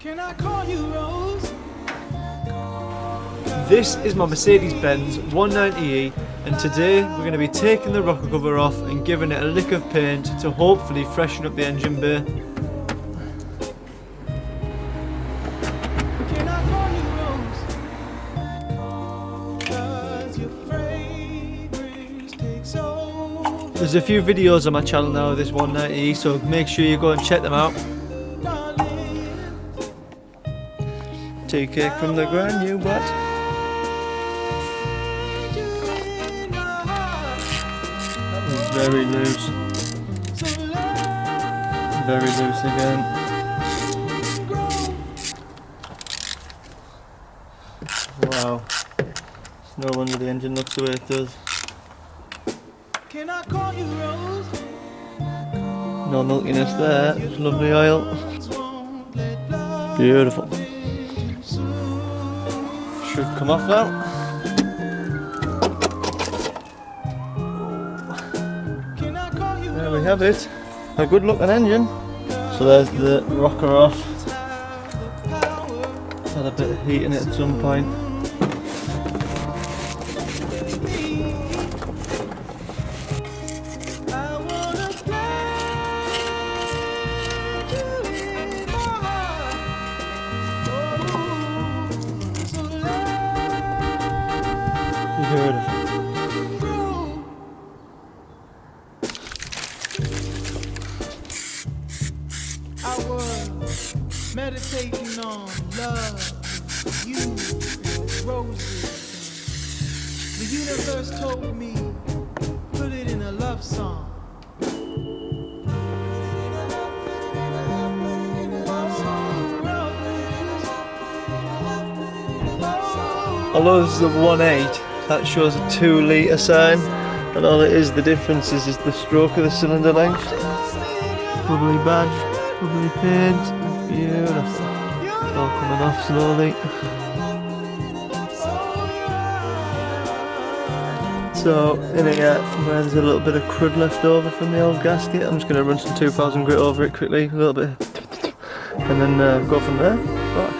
Can I call you Rose? This is my Mercedes-Benz 190e, and today we're going to be taking the rocker cover off and giving it a lick of paint to hopefully freshen up the engine bay. Can I call you Rose? 'Cause your fragrance takes over. There's a few videos on my channel now of this 190e, so make sure you go and check them out. Tea cake from the Gran, you what? That was very loose. Very loose again. Wow. It's no wonder the engine looks the way it does. Can I call you Rose? No milkiness there, just lovely oil. Beautiful. Should come off now. There we have it. A good looking engine. So there's the rocker off. Had a bit of heat in it at some point. Beautiful. I was meditating on love, you, roses. The universe told me, put it in a love song. Although this is a 1.8, that shows a 2 litre sign, and all it is, the difference is the stroke of the cylinder length. Bubbly badge, bubbly paint, beautiful. It's all coming off slowly. So in here, where there's a little bit of crud left over from the old gasket, I'm just going to run some 2000 grit over it quickly, a little bit, and then go from there. Gosh.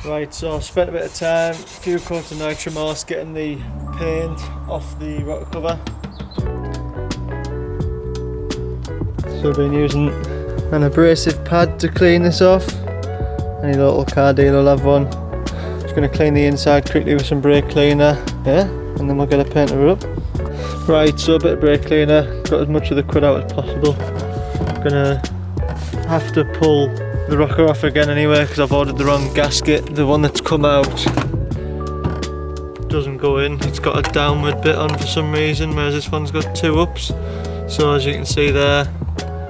Right, so I spent a bit of time, a few coats of nitromorse getting the paint off the rocker cover. So I've been using an abrasive pad to clean this off. Any local car dealer will have one. Just going to clean the inside quickly with some brake cleaner, yeah, and then we'll get a painter up. Right, so a bit of brake cleaner, got as much of the crud out as possible. I'm going to have to pull the rocker off again anyway because I've ordered the wrong gasket. The one that's come out doesn't go in, it's got a downward bit on for some reason, whereas this one's got 2 ups. So as you can see there,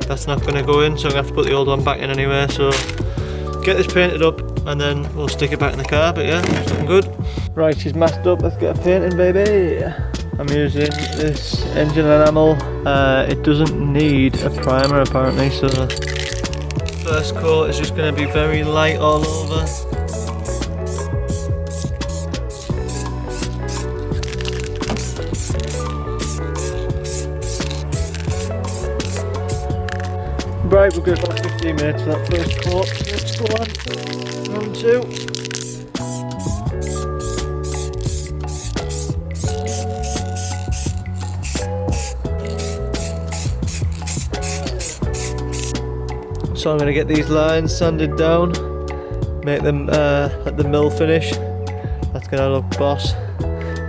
that's not going to go in, so I'm going to have to put the old one back in anyway. So get this painted up and then we'll stick it back in the car, but yeah, it's looking good. Right, she's masked up, let's get her painting, baby. I'm using this engine enamel, it doesn't need a primer apparently, so first coat is just going to be very light all over. Right, we've got about 15 minutes for that first coat. Let's go on. Round 2. So I'm going to get these lines sanded down, make them at the mill finish. That's going to look boss.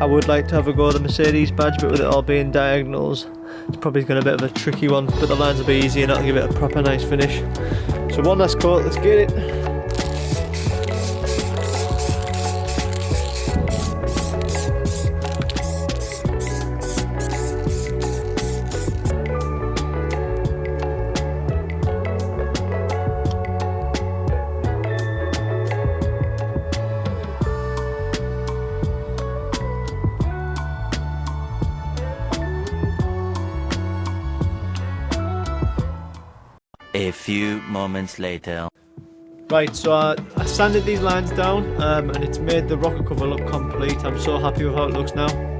I would like to have a go at the Mercedes badge, but with it all being diagonals, it's probably going to be a bit of a tricky one, but the lines will be easy and that'll give it a proper nice finish. So one last coat, let's get it. few moments later. Right, so I sanded these lines down and it's made the rocker cover look complete. I'm so happy with how it looks now.